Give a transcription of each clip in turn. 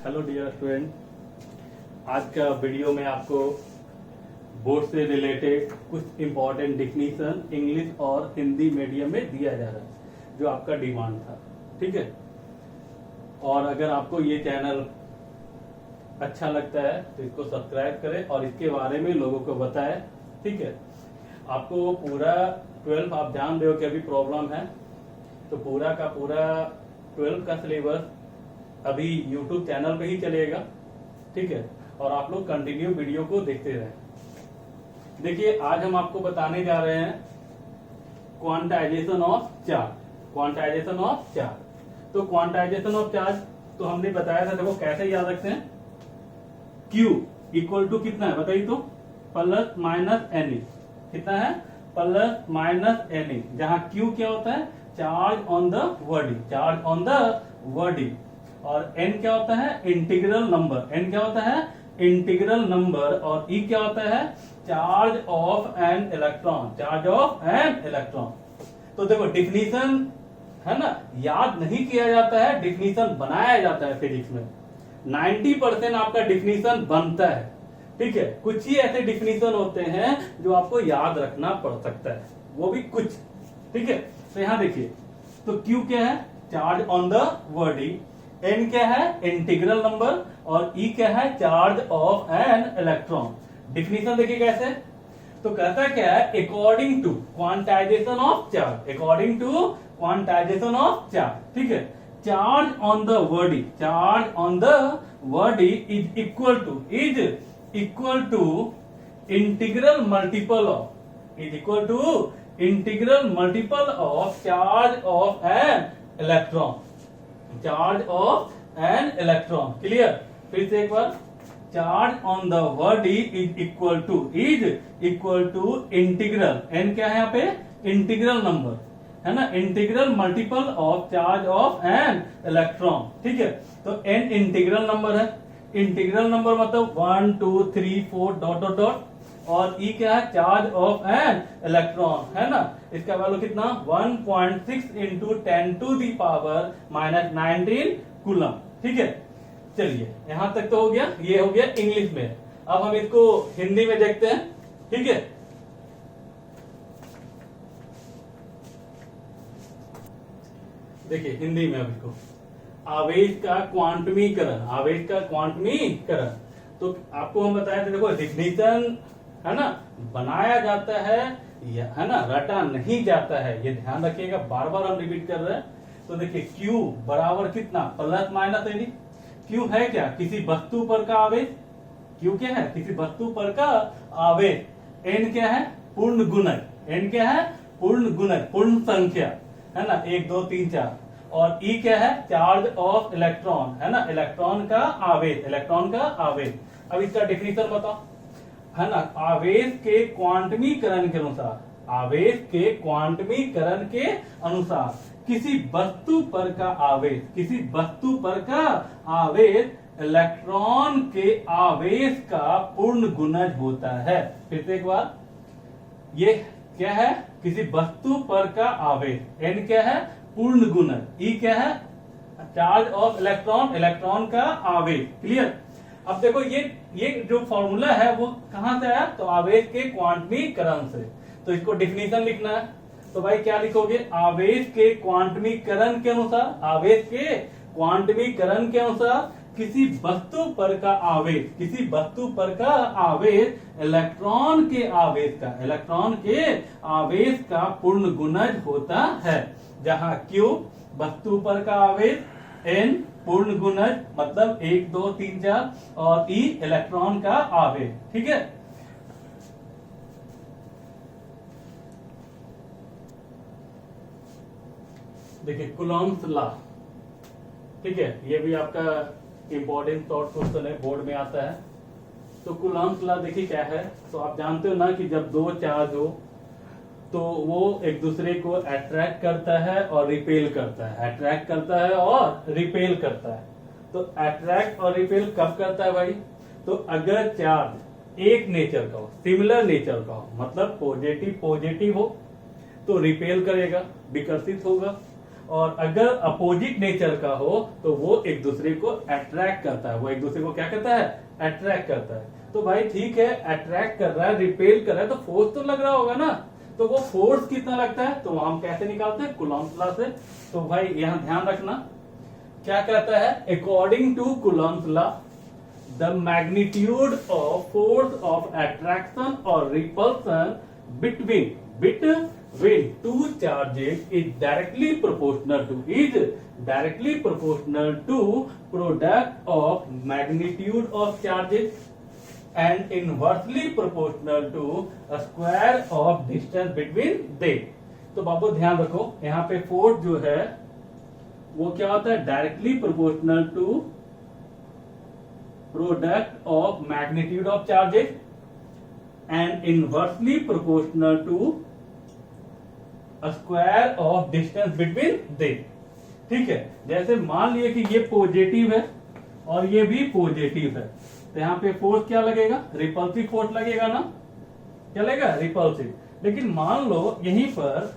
Hello dear student, आज का video में आपको बोर्ड से रिलेटेड कुछ इम्पोर्टेंट डिफिनीशन इंग्लिश और हिंदी मीडियम में दिया जा रहा है जो आपका डिमांड था। ठीक है, और अगर आपको ये चैनल अच्छा लगता है तो इसको सब्सक्राइब करें और इसके बारे में लोगों को बताएं। ठीक है, आपको पूरा 12 आप जान रहे हो कि अभी प्रॉब्लम है, तो पूरा का पूरा 12 का सिलेबस अभी YouTube चैनल पे ही चलेगा। ठीक है, और आप लोग कंटिन्यू वीडियो को देखते रहें। देखिए, आज हम आपको बताने जा रहे हैं quantization of charge. Quantization of charge, तो क्वांटाइजेशन ऑफ चार्ज तो हमने बताया था। देखो कैसे याद रखते हैं, Q इक्वल टू कितना है बताइए तो, प्लस माइनस एन। कितना है? प्लस माइनस एन, जहां Q क्या होता है? Charge on the body, charge on the body. और n क्या होता है? Integral number. n क्या होता है? Integral number. और E क्या होता है? Charge of an electron, charge of an electron. तो देखो डिफिनीशन है ना, याद नहीं किया जाता है, डिफिनीशन बनाया जाता है फिजिक्स में। 90% आपका डिफिनीशन बनता है। ठीक है, कुछ ही ऐसे डिफिनीशन होते हैं जो आपको याद रखना पड़ सकता है, वो भी कुछ। ठीक है, तो यहां देखिए, तो Q क्या है? Charge on the body. n क्या है? Integral number. और E क्या है? Charge of an electron. Definition देखिए कैसे, तो कहता क्या है? According to quantization of charge, according to quantization of charge. ठीक है, charge on the body, charge on the body is equal to integral multiple of, is equal to integral multiple of charge of an electron, charge of an electron. Clear? फिर से एक बार, charge on the body is equal to integral, n क्या है यहाँ पे? Integral number है ना, integral multiple of charge of an electron. ठीक है, तो एन इंटीग्रल नंबर है। इंटीग्रल नंबर मतलब 1 2 3 4 डॉट डॉट डॉट। और E क्या है? चार्ज ऑफ एन इलेक्ट्रॉन है ना, इसका वैल्यू कितना? 1.6 into 10 to the power minus 19 coulomb. ठीक है, चलिए यहां तक तो हो गया, ये हो गया इंग्लिश में। अब हम इसको हिंदी में देखते हैं। ठीक है, देखिए हिंदी में अब इसको, आवेश का क्वांटमीकरण, आवेश का क्वांटमीकरण। तो आपको हम बताए थे, देखो डिफिनीशन है ना, बनाया जाता है ना, रटा नहीं जाता है, ये ध्यान रखिएगा, बार बार हम रिपीट कर रहे हैं। तो देखिए Q बराबर कितना? Plus minus N. Q है क्या? किसी वस्तु पर का आवेश। Q क्या है? किसी वस्तु पर का आवेश। N क्या है? पूर्ण गुणज। N क्या है? पूर्ण गुणज, पूर्ण संख्या है ना, 1 2 3 4। और E क्या है? चार्ज ऑफ इलेक्ट्रॉन है ना, इलेक्ट्रॉन का आवेश, इलेक्ट्रॉन का आवेश। अब इसका डेफिनेशन बताओ है ना, आवेश के क्वांटमीकरण के अनुसार, आवेश के क्वांटमीकरण के अनुसार किसी वस्तु पर का आवेश, किसी वस्तु पर का आवेश इलेक्ट्रॉन के आवेश का पूर्ण गुणज होता है। फिर से एक बार, ये क्या है? किसी वस्तु पर का आवेश। N क्या है? पूर्ण गुणज। E क्या है? चार्ज ऑफ इलेक्ट्रॉन, इलेक्ट्रॉन का आवेश। क्लियर? अब देखो ये जो फॉर्मूला है वो कहां से आया? तो आवेश के क्वांटमीकरण से। तो इसको डिफिनीशन लिखना है, तो भाई क्या लिखोगे? आवेश के क्वांटमीकरण के अनुसार, आवेश के क्वांटमीकरण के अनुसार किसी वस्तु पर का आवेश, किसी वस्तु पर का आवेश इलेक्ट्रॉन के आवेश का, इलेक्ट्रॉन के आवेश का पूर्ण गुणज होता है। जहां Q वस्तु पर का आवेश, N पूर्ण गुणज मतलब 1 2 3 4, और E इलेक्ट्रॉन का आवेश। ठीक है, देखिए कूलॉम्स लॉ। ठीक है, ये भी आपका इंपॉर्टेंट शॉर्ट क्वेश्चन है, बोर्ड में आता है। तो कूलॉम्स लॉ देखिए क्या है, तो आप जानते हो ना कि जब दो चार्ज हो तो वो एक दूसरे को अट्रैक्ट करता है और रिपेल करता है, अट्रैक्ट करता है और रिपेल करता है। तो अट्रैक्ट और रिपेल कब करता है भाई? तो अगर चार्ज एक नेचर का हो, सिमिलर नेचर का हो, मतलब पॉजिटिव पॉजिटिव हो, तो रिपेल करेगा, विकर्षित होगा। और अगर अपोजिट नेचर का हो तो वो एक दूसरे को अट्रैक्ट करता है, वो एक दूसरे को क्या करता है, अट्रैक्ट करता है। तो भाई ठीक है, अट्रैक्ट कर रहा है, रिपेल कर रहा है, तो फोर्स तो लग रहा होगा ना। तो वो फोर्स कितना लगता है, तो हम कैसे निकालते हैं, कूलम्ब्स लॉ से। तो भाई यहां ध्यान रखना क्या कहता है, according to Coulomb's law the magnitude of force of attraction और repulsion between two charges is directly proportional to product of magnitude of charges and inversely proportional to a square of distance between them। तो बाबू ध्यान रखो, यहाँ पे force जो है वो क्या होता है, directly proportional to product of magnitude of charges and inversely proportional to square of distance between them. ठीक है, जैसे मान लिए कि ये पॉजिटिव है और ये भी पॉजिटिव है, तो यहाँ पे फोर्स क्या लगेगा, रिपल्सिव फोर्स लगेगा ना, क्या लगेगा, रिपल्सिव। लेकिन मान लो यहीं पर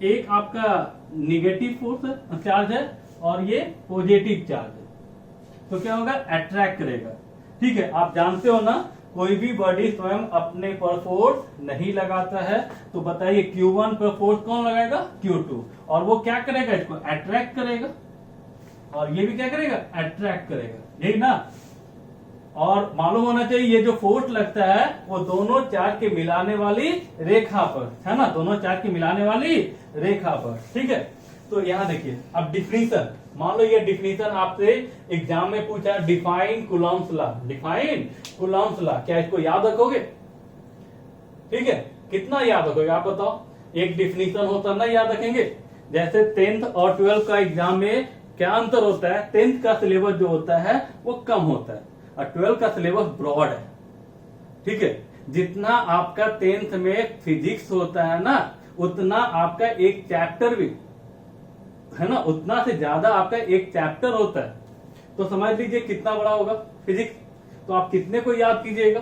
एक आपका निगेटिव फोर्स है, चार्ज है, और ये पॉजिटिव चार्ज है, तो क्या होगा, अट्रैक्ट करेगा। ठीक है, आप जानते हो ना कोई भी बॉडी स्वयं अपने पर फोर्स नहीं लगाता है, तो बताइए Q1 पर फोर्स कौन लगाएगा, Q2, और वो क्या करेगा, इसको अट्रैक्ट करेगा, और ये भी क्या करेगा, अट्रैक्ट करेगा, यही ना। और मालूम होना चाहिए ये जो फोर्स लगता है वो दोनों चार्ज के मिलाने वाली रेखा पर है ना, दोनों चार्ज के मिलाने वाली रेखा पर। ठीक है, तो यहाँ देखिए अब डिफिनीशन, मान लो ये डिफिनीशन आपसे एग्जाम में पूछा, define Coulomb's law, define Coulomb's law, क्या इसको याद रखोगे, ठीक है, कितना याद रखोगे आप बताओ, एक डिफिनीशन होता ना याद रखेंगे। जैसे 10th और 12th का एग्जाम में क्या अंतर होता है, 10th का सिलेबस जो होता है वो कम होता है और 12th का सिलेबस ब्रॉड है। ठीक है, जितना आपका 10th में फिजिक्स होता है ना, उतना आपका एक चैप्टर भी है ना, उतना से ज्यादा आपका एक चैप्टर होता है, तो समझ लीजिए कितना बड़ा होगा फिजिक्स, तो आप कितने को याद कीजिएगा।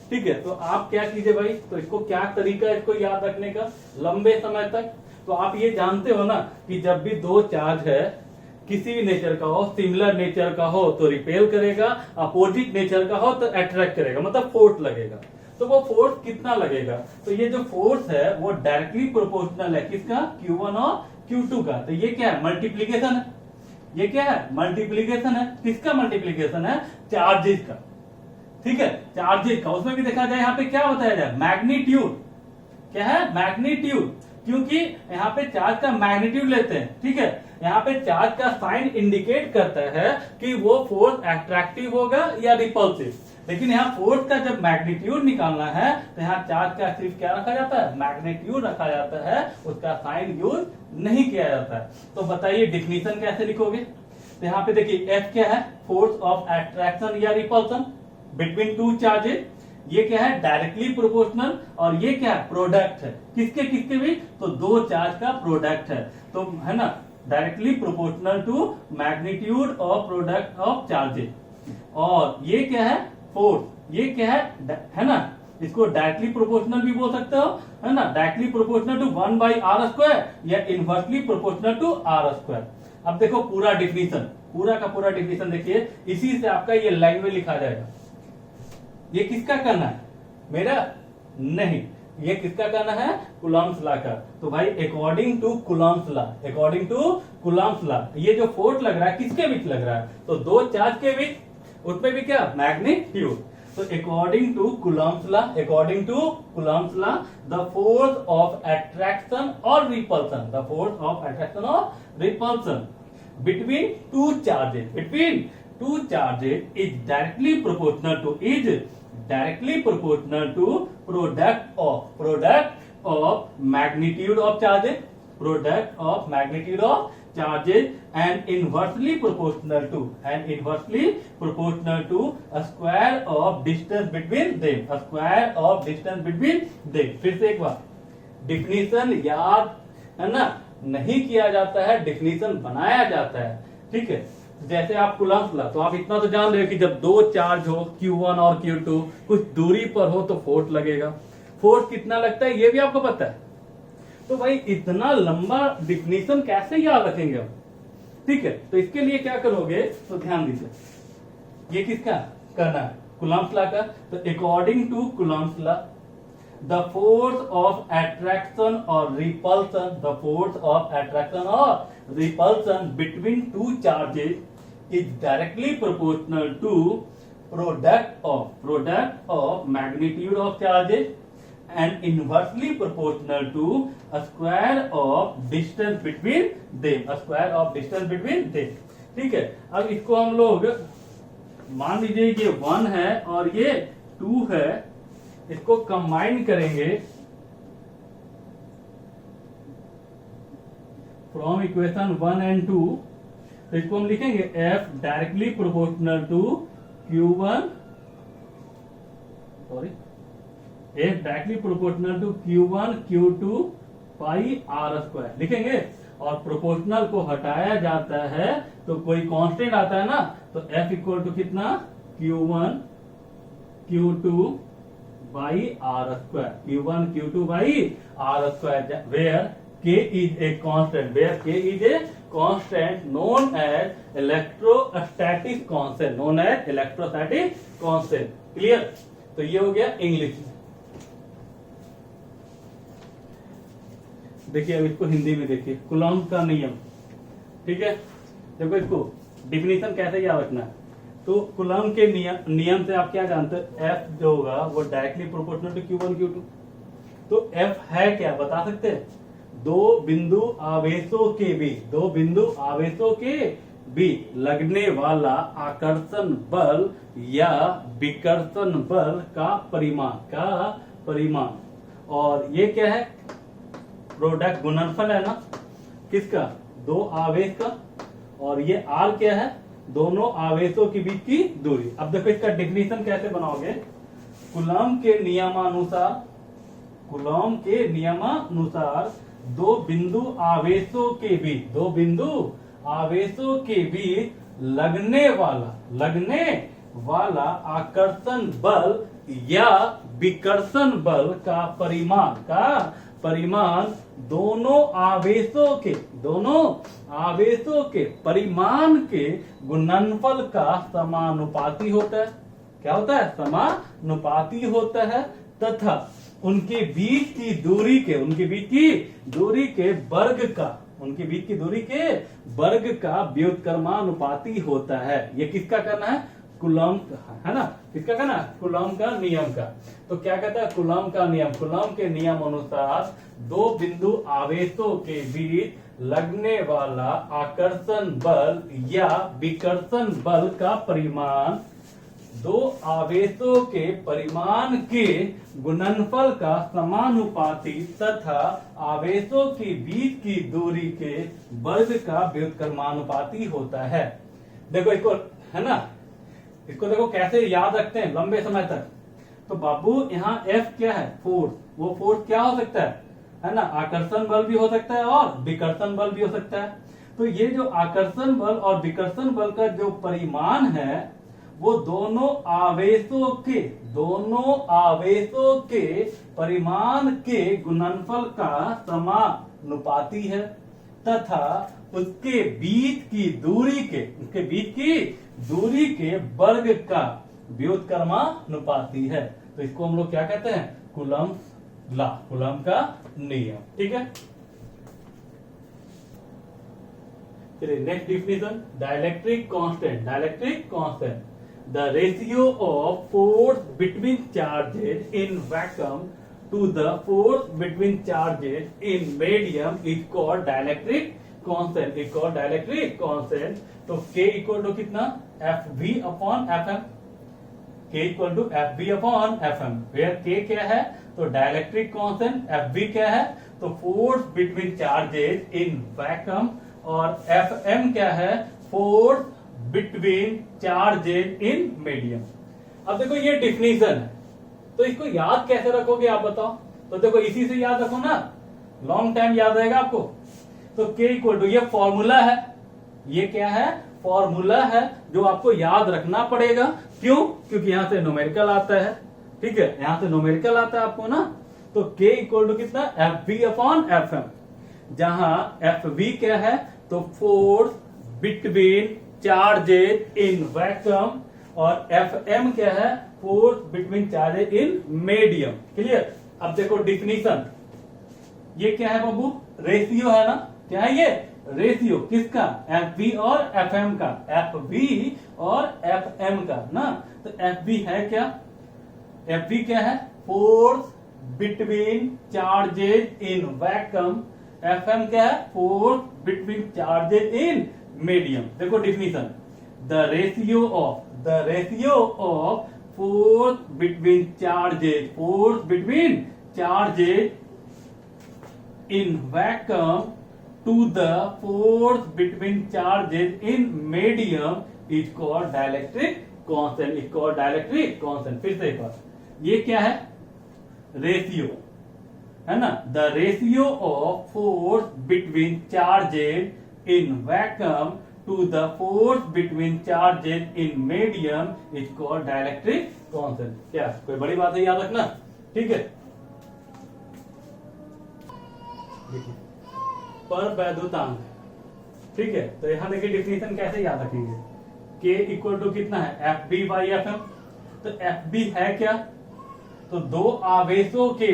ठीक है, तो आप क्या कीजिए भाई, तो इसको क्या तरीका है इसको याद रखने का लंबे समय तक, तो आप ये जानते हो ना कि जब भी दो चार्ज है, किसी भी नेचर का हो, सिमिलर नेचर का हो तो रिपेल करेगा, अपोजिट नेचर का हो तो अट्रैक्ट करेगा, मतलब फोर्स लगेगा। तो वो फोर्स कितना लगेगा, तो ये जो फोर्स है वो डायरेक्टली प्रोपोर्शनल है किसका, Q1 और Q2 का। तो ये क्या है, मल्टीप्लीकेशन है, ये क्या है, मल्टीप्लीकेशन है, किसका मल्टीप्लीकेशन है, चार्जेस का। ठीक है, चार्जेस का, उसमें भी देखा जाए यहाँ पे क्या बताया जाए, मैग्नीट्यूड, क्या है, मैग्नीट्यूड, क्योंकि यहाँ पे चार्ज का मैग्नीट्यूड लेते हैं। ठीक है, यहाँ पे चार्ज का साइन इंडिकेट करता है कि वो फोर्स अट्रैक्टिव होगा या रिपल्सिव, लेकिन यहाँ फोर्स का जब मैग्नीट्यूड निकालना है तो यहाँ चार्ज का सिर्फ क्या रखा जाता है, मैग्नीट्यूड रखा जाता है, उसका साइन यूज नहीं किया जाता है। तो बताइए डिफिनीशन कैसे लिखोगे, तो यहाँ पे देखिए F क्या है, फोर्स ऑफ अट्रैक्शन या रिपल्सन बिटवीन टू चार्जेस, ये क्या है, डायरेक्टली प्रोपोर्शनल, और ये क्या है, प्रोडक्ट है, किसके किसके भी, तो दो चार्ज का प्रोडक्ट है, तो है ना, directly proportional to magnitude of product of charges. और ये क्या है, फोर्स, ये क्या है ना, इसको डायरेक्टली प्रोपोर्शनल भी बोल सकते हो, है ना, डायरेक्टली प्रोपोर्शनल टू 1/r² या इनवर्सली प्रोपोर्शनल टू r²। अब देखो पूरा डिफिनीशन, पूरा का पूरा डिफिनीशन देखिए, इसी से आपका ये लैंग्वेज लिखा जाएगा। ये किसका करना है, मेरा नहीं, ये किसका करना है, कूलम्ब्स लॉ का। तो भाई according to Coulomb's law, according to Coulomb's law, ये जो फोर्स लग रहा है किसके बीच लग रहा है, तो दो चार्ज के बीच, उसमें भी क्या, मैग्नीट्यूड। तो according to Coulomb's law, according to Coulomb's law the force of attraction और repulsion, the force of attraction और repulsion between two charges is directly proportional to product of magnitude of charges and inversely proportional to a square of distance between them, फिर से एक बार, definition याद है ना नहीं किया जाता है, डिफिनीशन बनाया जाता है। ठीक है, जैसे आप कूलम्ब्स लॉ, तो आप इतना तो जान रहे हो कि जब दो चार्ज हो Q1 और Q2 कुछ दूरी पर हो तो फोर्स लगेगा, फोर्स कितना लगता है ये भी आपको पता है। तो भाई इतना लंबा डिफिनीशन कैसे याद रखेंगे हम? ठीक है, तो इसके लिए क्या करोगे, तो ध्यान दीजिए, ये किसका करना है, कूलम्ब्स लॉ का। तो according to Coulomb's law, the force of attraction और repulsion, the force of attraction और repulsion between two charges is directly proportional to product of magnitude of charges and inversely proportional to a square of distance between them, a square of distance between them। ठीक है, अब इसको हम लोग मान लीजिए ये 1 है और ये 2 है, इसको कंबाइन करेंगे फ्रॉम इक्वेशन 1 and 2। तो इसको हम लिखेंगे F directly proportional to Q1, sorry, F directly proportional to Q1 Q2 by R square लिखेंगे। और प्रोपोर्शनल को हटाया जाता है तो कोई कांस्टेंट आता है ना, तो F इक्वल टू कितना, Q1 Q2 by R square, Q1 Q2 by R square, where K is a constant, where K is a constant known as electrostatic constant, known as electrostatic constant। Clear? तो ये हो गया English में। देखिए अब इसको हिंदी में देखिए, कूलम्ब का नियम। ठीक है, देखो इसको डिफिनीशन कैसे याद रखना है। तो कूलम्ब के नियम से आप क्या जानते हैं, F जो होगा वो directly proportional to Q1 Q2। तो F है क्या बता सकते हैं, दो बिंदु आवेशों के बीच, दो बिंदु आवेशों के बीच लगने वाला आकर्षण बल या विकर्षण बल का परिमाण। और ये क्या है, प्रोडक्ट गुणनफल है ना किसका, दो आवेश का। और ये R क्या है, दोनों आवेशों के बीच की दूरी। अब देखो इसका डिफिनीशन कैसे बनाओगे, कूलम्ब के नियमानुसार दो बिंदु आवेशों के बीच लगने वाला आकर्षण बल या विकर्षण बल का परिमाण दोनों आवेशों के परिमाण के गुणनफल का समानुपाती होता है। क्या होता है, समानुपाती होता है, तथा उनके बीच की दूरी के वर्ग का व्युत्क्रमानुपाती होता है। ये किसका करना है, कूलम्ब है ना, किसका करना है, कूलम्ब का नियम का। तो क्या कहता है कूलम्ब का नियम, कूलम्ब के नियम अनुसार दो बिंदु आवेशों के बीच लगने वाला आकर्षण बल या विकर्षण बल का परिमाण दो आवेशों के परिमाण के गुणनफल का समानुपाती तथा आवेशों के बीच की दूरी के वर्ग का व्युत्क्रमानुपाती होता है। देखो इसको, है ना, इसको देखो कैसे याद रखते हैं लंबे समय तक। तो बाबू यहाँ F क्या है, फोर्स। वो फोर्स क्या हो सकता है ना, आकर्षण बल भी हो सकता है और विकर्षण बल भी हो सकता है। तो ये जो आकर्षण बल और विकर्षण बल का जो परिमाण है वो दोनों आवेशों के परिमाण के गुणनफल का समानुपाती है तथा उसके बीच की दूरी के वर्ग का व्युत्क्रमानुपाती है। तो इसको हम लोग क्या कहते हैं, कूलम्ब लॉ, कूलम्ब का नियम। ठीक है, चलिए next definition, dielectric constant, the ratio of force between charges in vacuum to the force between charges in medium is called dielectric constant, तो K इक्वल टू कितना, FV upon FM, K equal to FV upon FM, where K क्या है, तो dielectric constant, FV क्या है, तो force between charges in vacuum, और FM क्या है, force between charges in medium. अब देखो ये डिफिनीशन है, तो इसको याद कैसे रखोगे आप बताओ। तो देखो इसी से याद रखो ना, लॉन्ग टाइम याद रहेगा आपको। तो K इक्वल टू, ये फॉर्मूला है, ये क्या है, फॉर्मूला है जो आपको याद रखना पड़ेगा। क्यों, क्योंकि यहां से न्यूमेरिकल आता है। ठीक है, यहां से न्यूमेरिकल आता है आपको ना, तो K इक्वल टू कितना, FV अपॉन FM, जहां FV क्या है, तो force between charges in vacuum, और FM क्या है, force between charges in medium. Clear. अब देखो डिफिनीशन, ये क्या है बाबू, रेशियो है ना, क्या है ये, रेशियो किसका, FV और FM का, FV और FM का ना। तो FV है क्या, FV क्या है, force between charges in vacuum, FM क्या है, force between charges in medium. देखो definition, the ratio of force between charges in vacuum to the force between charges in medium is called dielectric constant। फिर से एक बार, ये क्या है, ratio है ना, the ratio of force between charges in vacuum to the force between charges in medium is called dielectric constant. क्या कोई बड़ी बात है, याद रखना, ठीक है। पर वैद्युतांक, ठीक है, तो यहां देखिए डिफिनीशन कैसे याद रखेंगे, K इक्वल टू कितना है, FB बाई FM। तो FB है क्या, तो दो आवेशों के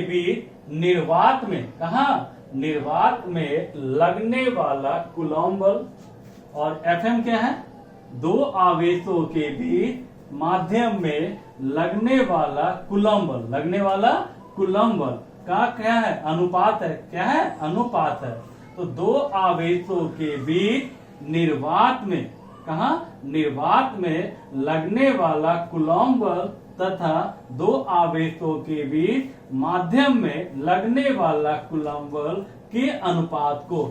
बीच निर्वात में, कहा, निर्वात में लगने वाला कूलॉम बल, और FM क्या है, दो आवेशों के बीच माध्यम में लगने वाला कूलॉम बल का क्या है, अनुपात है, क्या है, अनुपात है। तो दो आवेशों के बीच निर्वात में, कहा, निर्वात में लगने वाला कूलॉम बल तथा दो आवेशों के बीच माध्यम में लगने वाला कूलॉम बल के अनुपात को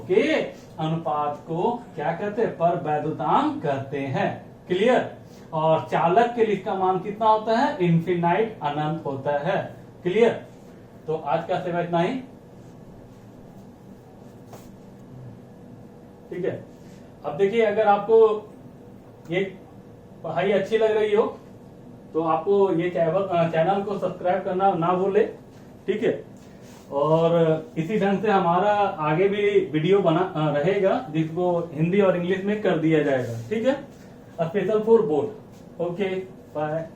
क्या कहते हैं, पर वैद्युतांक कहते हैं। क्लियर। और चालक के लिए इसका मान कितना होता है, इन्फिनाइट, अनंत होता है। क्लियर। तो आज का सेवा इतना ही, ठीक है। अब देखिए, अगर आपको ये पढ़ाई अच्छी लग रही हो तो आपको ये चैनल को सब्सक्राइब करना ना भूले, ठीक है। और इसी ढंग से हमारा आगे भी वीडियो बना रहेगा, जिसको हिंदी और इंग्लिश में कर दिया जाएगा, ठीक है, special for board. Okay, bye.